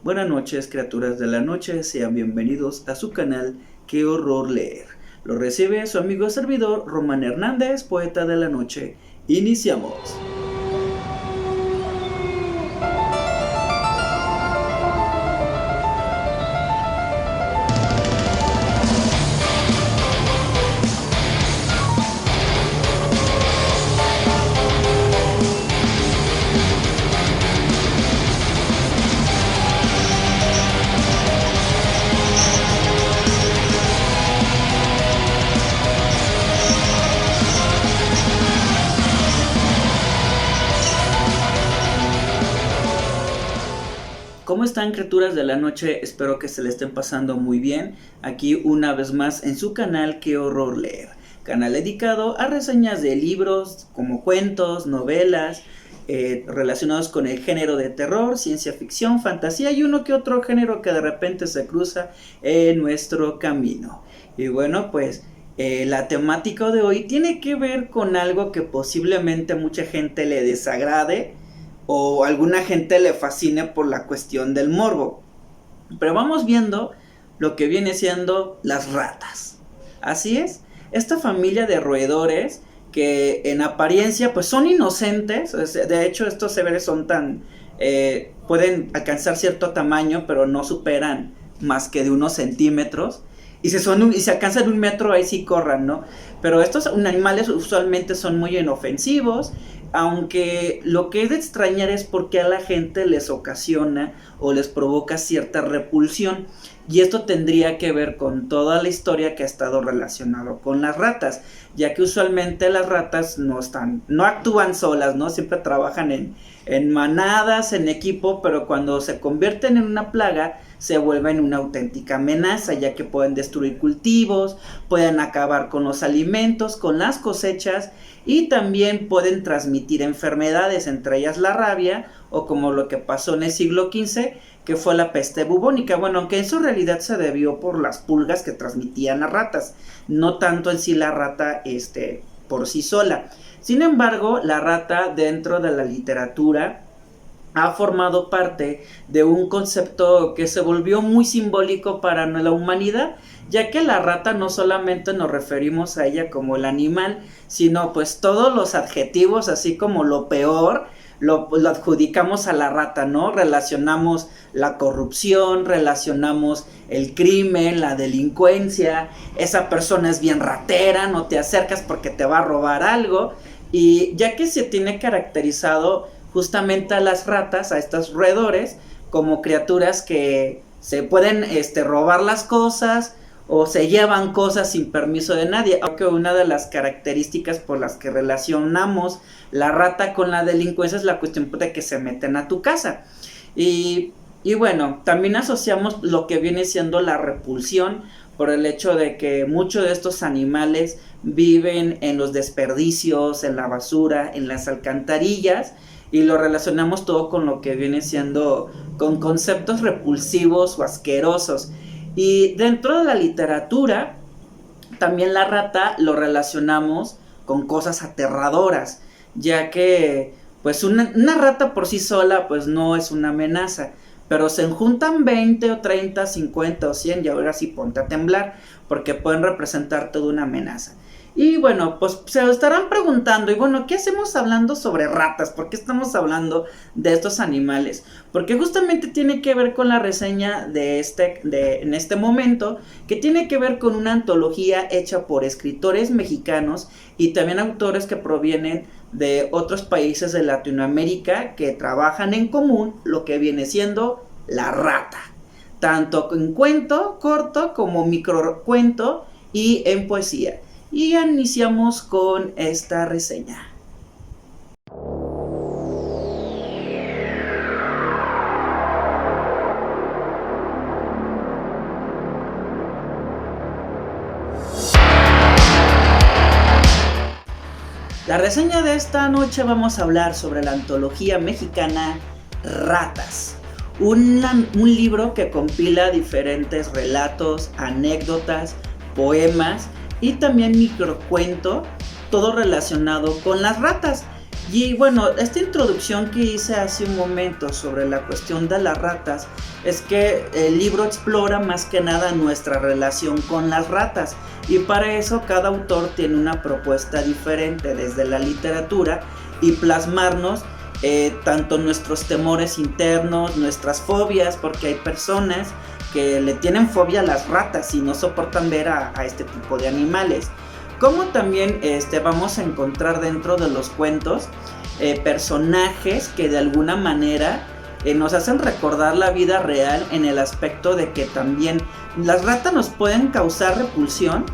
Buenas noches, criaturas de la noche, sean bienvenidos a su canal Qué Horror Leer. Lo recibe su amigo servidor Román Hernández, poeta de la noche. Iniciamos. ¿Cómo están, criaturas de la noche? Espero que se le estén pasando muy bien. Aquí una vez más en su canal Qué Horror Leer. Canal dedicado a reseñas de libros como cuentos, novelas, relacionados con el género de terror, ciencia ficción, fantasía y uno que otro género que de repente se cruza en nuestro camino. Y bueno, pues la temática de hoy tiene que ver con algo que posiblemente a mucha gente le desagrade o a alguna gente le fascine por la cuestión del morbo. Pero vamos viendo lo que viene siendo las ratas. Así es, esta familia de roedores que en apariencia pues son inocentes. De hecho, estos seres son tan pueden alcanzar cierto tamaño, pero no superan más que de unos centímetros. Y si alcanzan 1 metro, ahí sí corran, ¿no? Pero estos animales usualmente son muy inofensivos, aunque lo que es de extrañar es porque a la gente les ocasiona o les provoca cierta repulsión. Y esto tendría que ver con toda la historia que ha estado relacionado con las ratas, ya que usualmente las ratas no actúan solas, ¿no? Siempre trabajan en manadas, en equipo, pero cuando se convierten en una plaga, se vuelven una auténtica amenaza, ya que pueden destruir cultivos, pueden acabar con los alimentos, con las cosechas, y también pueden transmitir enfermedades, entre ellas la rabia, o como lo que pasó en el siglo XV, que fue la peste bubónica. Bueno, aunque en su realidad se debió por las pulgas que transmitían las ratas, no tanto en sí la rata por sí sola. Sin embargo, la rata dentro de la literatura ha formado parte de un concepto que se volvió muy simbólico para la humanidad, ya que la rata no solamente nos referimos a ella como el animal, sino pues todos los adjetivos, así como lo peor, lo adjudicamos a la rata, ¿no? Relacionamos la corrupción, relacionamos el crimen, la delincuencia, esa persona es bien ratera, no te acercas porque te va a robar algo. Y ya que se tiene caracterizado justamente a las ratas, a estos roedores, como criaturas que se pueden robar las cosas o se llevan cosas sin permiso de nadie. Aunque una de las características por las que relacionamos la rata con la delincuencia es la cuestión de que se meten a tu casa. Y bueno, también asociamos lo que viene siendo la repulsión por el hecho de que muchos de estos animales viven en los desperdicios, en la basura, en las alcantarillas, y lo relacionamos todo con lo que viene siendo con conceptos repulsivos o asquerosos. Y dentro de la literatura también la rata lo relacionamos con cosas aterradoras, ya que pues una rata por sí sola pues no es una amenaza, pero se juntan 20 o 30, 50 o 100 y ahora sí ponte a temblar, porque pueden representar toda una amenaza. Y bueno, pues se lo estarán preguntando, y bueno, ¿qué hacemos hablando sobre ratas? ¿Por qué estamos hablando de estos animales? Porque justamente tiene que ver con la reseña en este momento, que tiene que ver con una antología hecha por escritores mexicanos y también autores que provienen de otros países de Latinoamérica que trabajan en común lo que viene siendo la rata, tanto en cuento corto como microcuento y en poesía. Y iniciamos con esta reseña. La reseña de esta noche vamos a hablar sobre la antología mexicana Ratas. Un libro que compila diferentes relatos, anécdotas, poemas y también microcuento, todo relacionado con las ratas. Y bueno, esta introducción que hice hace un momento sobre la cuestión de las ratas es que el libro explora más que nada nuestra relación con las ratas, y para eso cada autor tiene una propuesta diferente desde la literatura y plasmarnos tanto nuestros temores internos, nuestras fobias, porque hay personas que le tienen fobia a las ratas y no soportan ver a este tipo de animales. Como también vamos a encontrar dentro de los cuentos personajes que de alguna manera nos hacen recordar la vida real, en el aspecto de que también las ratas nos pueden causar repulsión,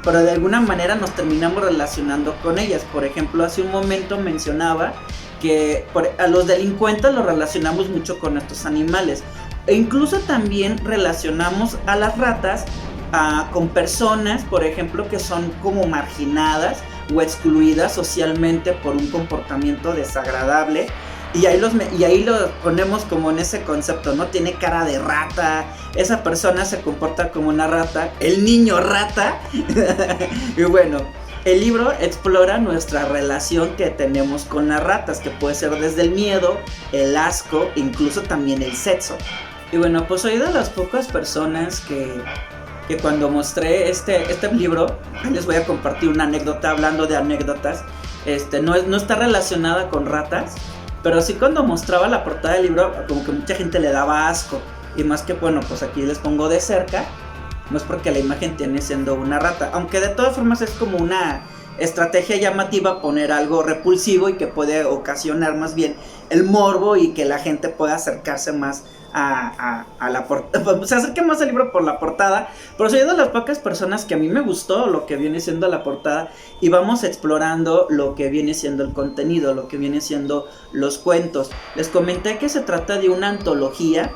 pero de alguna manera nos terminamos relacionando con ellas. Por ejemplo, hace un momento mencionaba que a los delincuentes los relacionamos mucho con estos animales, e incluso también relacionamos a las ratas con personas, por ejemplo, que son como marginadas o excluidas socialmente por un comportamiento desagradable. Y ahí los ponemos como en ese concepto, ¿no? Tiene cara de rata, esa persona se comporta como una rata, el niño rata. Y bueno, el libro explora nuestra relación que tenemos con las ratas, que puede ser desde el miedo, el asco, incluso también el sexo. Y bueno, pues soy de las pocas personas que cuando mostré este libro, les voy a compartir una anécdota. Hablando de anécdotas, no está relacionada con ratas, pero sí, cuando mostraba la portada del libro, como que mucha gente le daba asco. Y más que, bueno, pues aquí les pongo de cerca, no es porque la imagen tiene siendo una rata, aunque de todas formas es como una estrategia llamativa poner algo repulsivo y que puede ocasionar más bien el morbo y que la gente pueda acercarse más a la portada, se acerque más al libro por la portada. Pero soy de las pocas personas que a mí me gustó lo que viene siendo la portada, y vamos explorando lo que viene siendo el contenido, lo que viene siendo los cuentos. Les comenté que se trata de una antología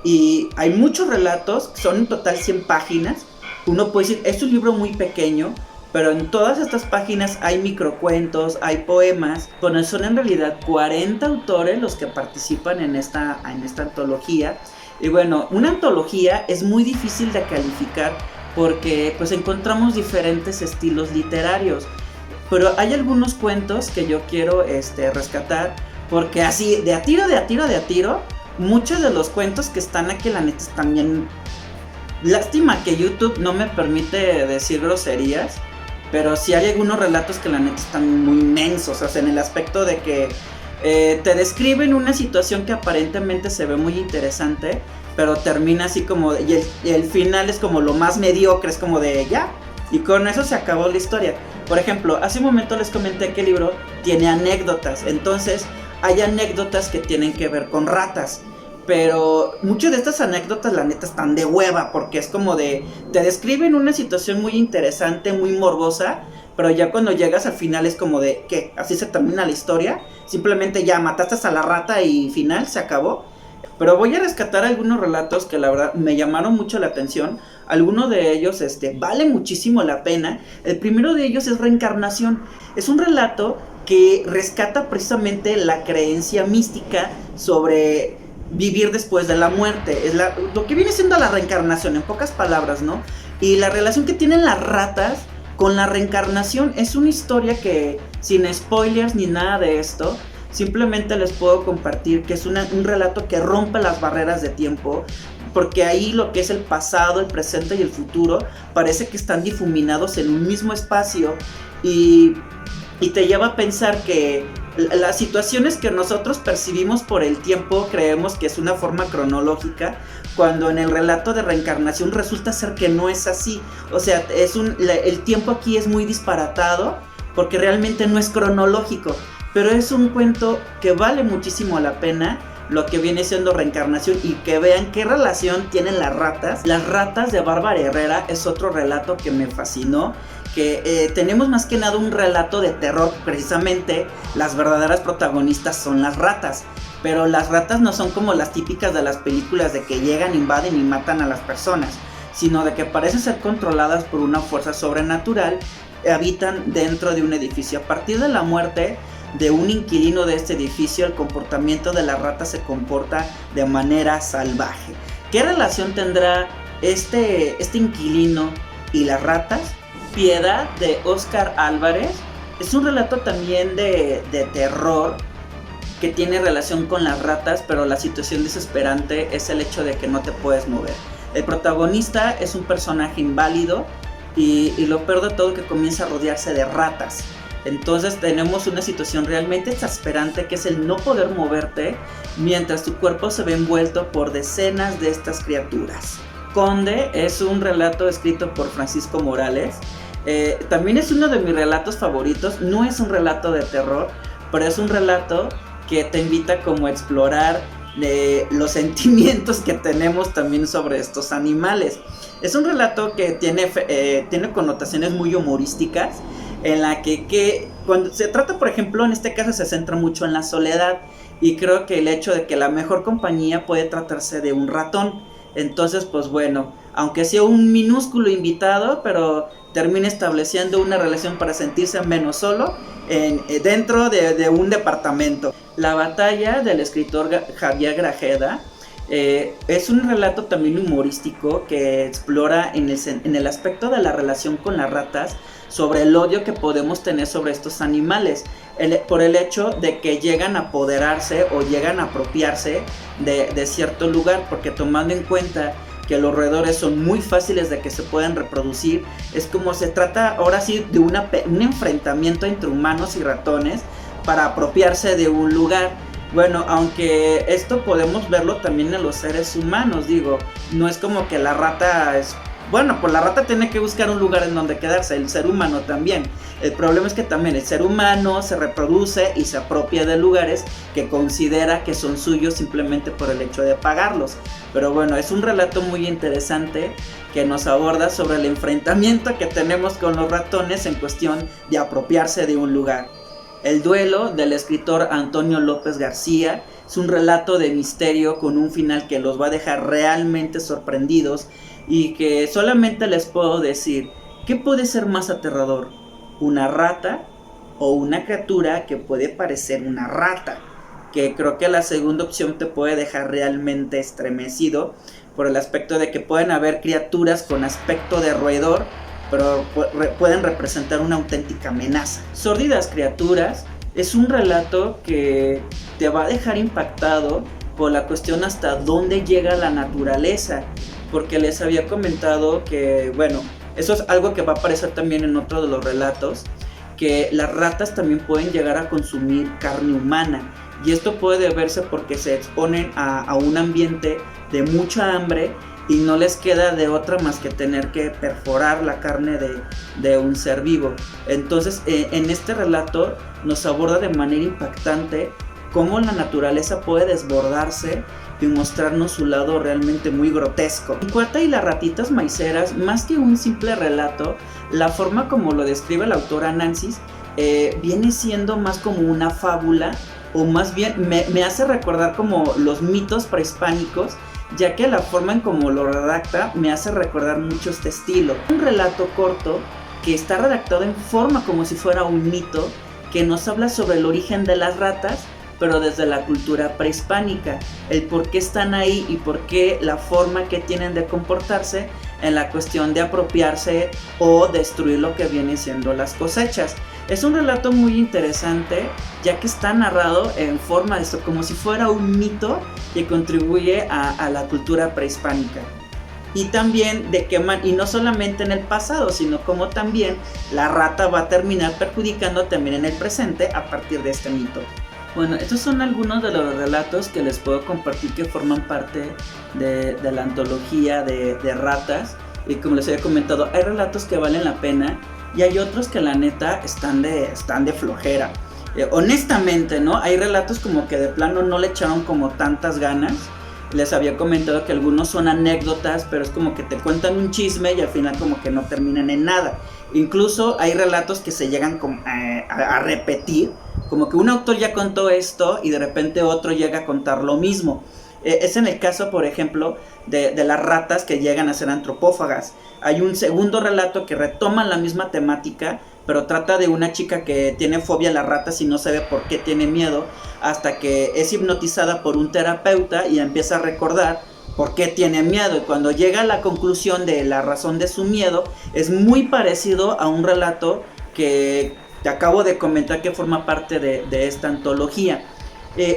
y hay muchos relatos, son en total 100 páginas. Uno puede decir, es un libro muy pequeño, pero en todas estas páginas hay microcuentos, hay poemas. Bueno, son en realidad 40 autores los que participan en esta antología. Y bueno, una antología es muy difícil de calificar porque pues encontramos diferentes estilos literarios. Pero hay algunos cuentos que yo quiero rescatar, porque así, de a tiro, muchos de los cuentos que están aquí, la neta, están bien. Lástima que YouTube no me permite decir groserías, pero sí hay algunos relatos que la neta están muy inmensos, o sea, en el aspecto de que te describen una situación que aparentemente se ve muy interesante, pero termina así como, y el final es como lo más mediocre, es como de ya, y con eso se acabó la historia. Por ejemplo, hace un momento les comenté que el libro tiene anécdotas, entonces hay anécdotas que tienen que ver con ratas. Pero muchas de estas anécdotas, la neta, están de hueva, porque es como de, te describen una situación muy interesante, muy morbosa, pero ya cuando llegas al final es como de, ¿qué? ¿Así se termina la historia? Simplemente ya mataste a la rata y final, se acabó. Pero voy a rescatar algunos relatos que la verdad me llamaron mucho la atención. Algunos de ellos vale muchísimo la pena. El primero de ellos es Reencarnación. Es un relato que rescata precisamente la creencia mística sobre vivir después de la muerte. Es lo que viene siendo la reencarnación, en pocas palabras, ¿no? Y la relación que tienen las ratas con la reencarnación es una historia que, sin spoilers ni nada de esto, simplemente les puedo compartir que es un relato que rompe las barreras de tiempo, porque ahí lo que es el pasado, el presente y el futuro parece que están difuminados en un mismo espacio, y te lleva a pensar que las situaciones que nosotros percibimos por el tiempo creemos que es una forma cronológica, cuando en el relato de reencarnación resulta ser que no es así. O sea, el tiempo aquí es muy disparatado porque realmente no es cronológico, pero es un cuento que vale muchísimo la pena, lo que viene siendo Reencarnación, y que vean qué relación tienen las ratas. Las ratas de Bárbara Herrera es otro relato que me fascinó, que tenemos más que nada un relato de terror. Precisamente las verdaderas protagonistas son las ratas, pero las ratas no son como las típicas de las películas de que llegan, invaden y matan a las personas, sino de que parecen ser controladas por una fuerza sobrenatural. Habitan dentro de un edificio. A partir de la muerte de un inquilino de este edificio, el comportamiento de la rata se comporta de manera salvaje. ¿Qué relación tendrá este inquilino y las ratas? Piedad, de Óscar Álvarez, es un relato también de terror, que tiene relación con las ratas, pero la situación desesperante es el hecho de que no te puedes mover. El protagonista es un personaje inválido y lo peor de todo que comienza a rodearse de ratas. Entonces tenemos una situación realmente exasperante que es el no poder moverte mientras tu cuerpo se ve envuelto por decenas de estas criaturas. Conde es un relato escrito por Francisco Morales. También es uno de mis relatos favoritos. No es un relato de terror, pero es un relato que te invita como a explorar los sentimientos que tenemos también sobre estos animales. Es un relato que tiene connotaciones muy humorísticas, en la que cuando se trata, por ejemplo, en este caso se centra mucho en la soledad, y creo que el hecho de que la mejor compañía puede tratarse de un ratón. Entonces, pues bueno, aunque sea un minúsculo invitado, pero termina estableciendo una relación para sentirse menos solo dentro de un departamento. La batalla del escritor Javier Grajeda es un relato también humorístico que explora en el aspecto de la relación con las ratas, sobre el odio que podemos tener sobre estos animales, por el hecho de que llegan a apoderarse o llegan a apropiarse de cierto lugar, porque tomando en cuenta que los roedores son muy fáciles de que se puedan reproducir, es como se trata ahora sí de un enfrentamiento entre humanos y ratones para apropiarse de un lugar. Bueno, aunque esto podemos verlo también en los seres humanos, digo, no es como que la rata es... Bueno, pues la rata tiene que buscar un lugar en donde quedarse, el ser humano también. El problema es que también el ser humano se reproduce y se apropia de lugares que considera que son suyos simplemente por el hecho de pagarlos. Pero bueno, es un relato muy interesante que nos aborda sobre el enfrentamiento que tenemos con los ratones en cuestión de apropiarse de un lugar. El duelo del escritor Antonio López García es un relato de misterio con un final que los va a dejar realmente sorprendidos, y que solamente les puedo decir, ¿qué puede ser más aterrador? ¿Una rata o una criatura que puede parecer una rata? Que creo que la segunda opción te puede dejar realmente estremecido por el aspecto de que pueden haber criaturas con aspecto de roedor, pero pueden representar una auténtica amenaza. Sórdidas criaturas es un relato que te va a dejar impactado por la cuestión hasta dónde llega la naturaleza, porque les había comentado que, bueno, eso es algo que va a aparecer también en otro de los relatos, que las ratas también pueden llegar a consumir carne humana, y esto puede deberse porque se exponen a un ambiente de mucha hambre y no les queda de otra más que tener que perforar la carne de un ser vivo. Entonces, en este relato nos aborda de manera impactante cómo la naturaleza puede desbordarse y mostrarnos su lado realmente muy grotesco. Cuata y las ratitas maiceras, más que un simple relato, la forma como lo describe la autora Nancy viene siendo más como una fábula, o más bien me hace recordar como los mitos prehispánicos, ya que la forma en como lo redacta me hace recordar mucho este estilo. Un relato corto que está redactado en forma como si fuera un mito, que nos habla sobre el origen de las ratas, pero desde la cultura prehispánica, el por qué están ahí y por qué la forma que tienen de comportarse en la cuestión de apropiarse o destruir lo que vienen siendo las cosechas. Es un relato muy interesante, ya que está narrado en forma de esto, como si fuera un mito que contribuye a la cultura prehispánica. Y también de que y no solamente en el pasado, sino como también la rata va a terminar perjudicando también en el presente a partir de este mito. Bueno, estos son algunos de los relatos que les puedo compartir que forman parte de la antología de ratas. Y como les había comentado, hay relatos que valen la pena y hay otros que la neta están de flojera. Honestamente, ¿no? Hay relatos como que de plano no le echaron como tantas ganas. Les había comentado que algunos son anécdotas, pero es como que te cuentan un chisme y al final como que no terminan en nada. Incluso hay relatos que se llegan como a repetir, como que un autor ya contó esto y de repente otro llega a contar lo mismo. Es en el caso, por ejemplo, de las ratas que llegan a ser antropófagas. Hay un segundo relato que retoma la misma temática, pero trata de una chica que tiene fobia a las ratas y no sabe por qué tiene miedo, hasta que es hipnotizada por un terapeuta y empieza a recordar por qué tiene miedo. Y cuando llega a la conclusión de la razón de su miedo, es muy parecido a un relato que te acabo de comentar que forma parte de esta antología.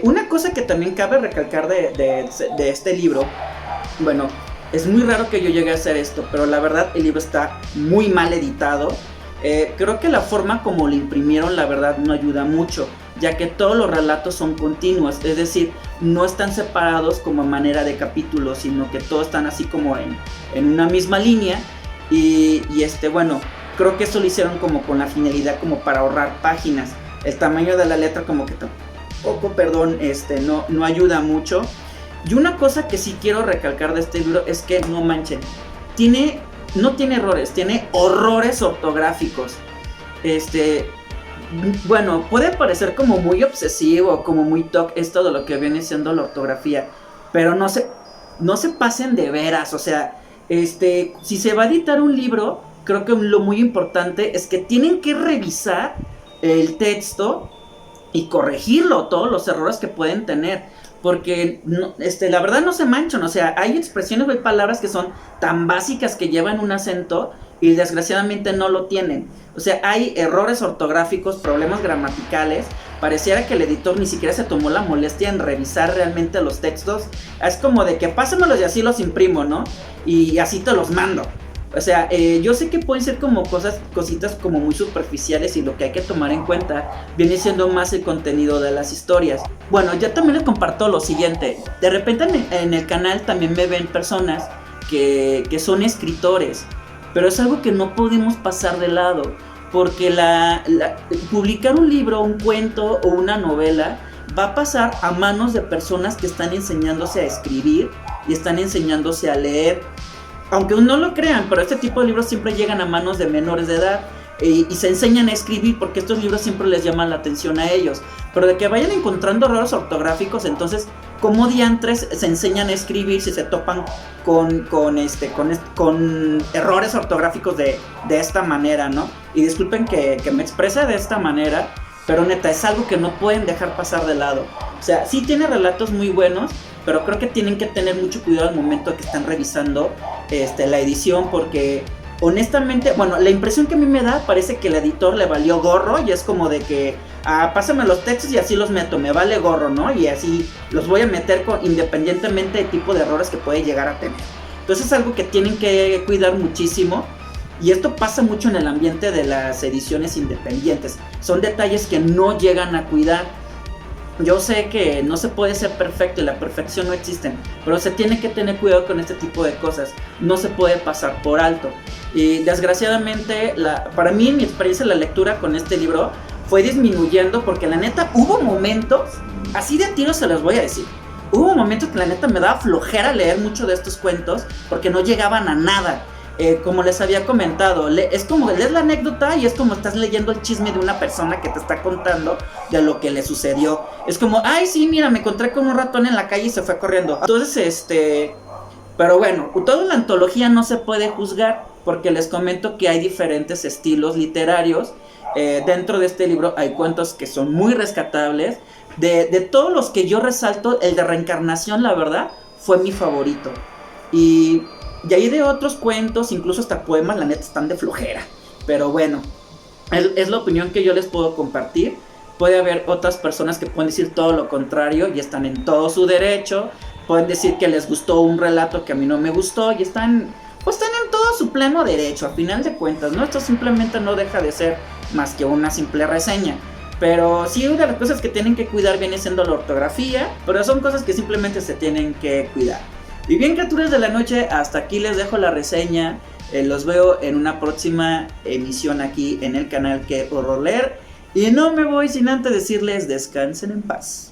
Una cosa que también cabe recalcar de este libro, bueno, es muy raro que yo llegue a hacer esto, pero la verdad el libro está muy mal editado. Creo que la forma como lo imprimieron, la verdad, no ayuda mucho, ya que todos los relatos son continuos, es decir, no están separados como a manera de capítulos, sino que todos están así como en una misma línea. Y bueno, creo que eso lo hicieron como con la finalidad como para ahorrar páginas. El tamaño de la letra como que tampoco, no ayuda mucho. Y una cosa que sí quiero recalcar de este libro es que no manchen, no tiene errores, tiene horrores ortográficos. Bueno, puede parecer como muy obsesivo, como muy toc esto de lo que viene siendo la ortografía, pero no se pasen de veras. O sea, si se va a editar un libro, creo que lo muy importante es que tienen que revisar el texto y corregirlo, todos los errores que pueden tener, porque la verdad no se manchan. O sea, hay expresiones o hay palabras que son tan básicas que llevan un acento y desgraciadamente no lo tienen. O sea, hay errores ortográficos, problemas gramaticales. Pareciera que el editor ni siquiera se tomó la molestia en revisar realmente los textos. Es como de que pásamelos y así los imprimo, ¿no? Y así te los mando. O sea, yo sé que pueden ser como cositas como muy superficiales, y lo que hay que tomar en cuenta viene siendo más el contenido de las historias. Bueno, yo también les comparto lo siguiente. De repente en el canal también me ven personas que son escritores, pero es algo que no podemos pasar de lado, porque publicar un libro, un cuento o una novela va a pasar a manos de personas que están enseñándose a escribir y están enseñándose a leer. Aunque no lo crean, pero este tipo de libros siempre llegan a manos de menores de edad y se enseñan a escribir porque estos libros siempre les llaman la atención a ellos. Pero de que vayan encontrando errores ortográficos, entonces, ¿cómo diantres se enseñan a escribir si se topan con errores ortográficos de esta manera, ¿no? Y disculpen que me exprese de esta manera, pero neta, es algo que no pueden dejar pasar de lado. O sea, sí tiene relatos muy buenos, pero creo que tienen que tener mucho cuidado al momento que están revisando la edición, porque honestamente, bueno, la impresión que a mí me da, parece que el editor le valió gorro y es como de que, pásame los textos y así los meto, me vale gorro, ¿no? Y así los voy a meter independientemente del tipo de errores que puede llegar a tener. Entonces es algo que tienen que cuidar muchísimo. Y esto pasa mucho en el ambiente de las ediciones independientes. Son detalles que no llegan a cuidar. Yo sé que no se puede ser perfecto y la perfección no existe, pero se tiene que tener cuidado con este tipo de cosas. No se puede pasar por alto. Y desgraciadamente, para mí, mi experiencia en la lectura con este libro fue disminuyendo, porque la neta hubo momentos, así de tiro se los voy a decir, hubo momentos que la neta me daba flojera leer mucho de estos cuentos porque no llegaban a nada. Como les había comentado, es como lees la anécdota y es como estás leyendo el chisme de una persona que te está contando de lo que le sucedió. Es como, ay sí, mira, me encontré con un ratón en la calle y se fue corriendo. Entonces, pero bueno, toda la antología no se puede juzgar, porque les comento que hay diferentes estilos literarios. Dentro de este libro hay cuentos que son muy rescatables. De todos los que yo resalto, el de Reencarnación, la verdad, fue mi favorito. Y ahí de otros cuentos, incluso hasta poemas, la neta están de flojera. Pero bueno, es la opinión que yo les puedo compartir. Puede haber otras personas que pueden decir todo lo contrario y están en todo su derecho. Pueden decir que les gustó un relato que a mí no me gustó y están en todo su pleno derecho, a final de cuentas, ¿no? Esto simplemente no deja de ser más que una simple reseña. Pero sí, una de las cosas que tienen que cuidar viene siendo la ortografía, pero son cosas que simplemente se tienen que cuidar. Y bien, criaturas de la noche, hasta aquí les dejo la reseña. Los veo en una próxima emisión aquí en el canal Que Horror Leer. Y no me voy sin antes decirles descansen en paz.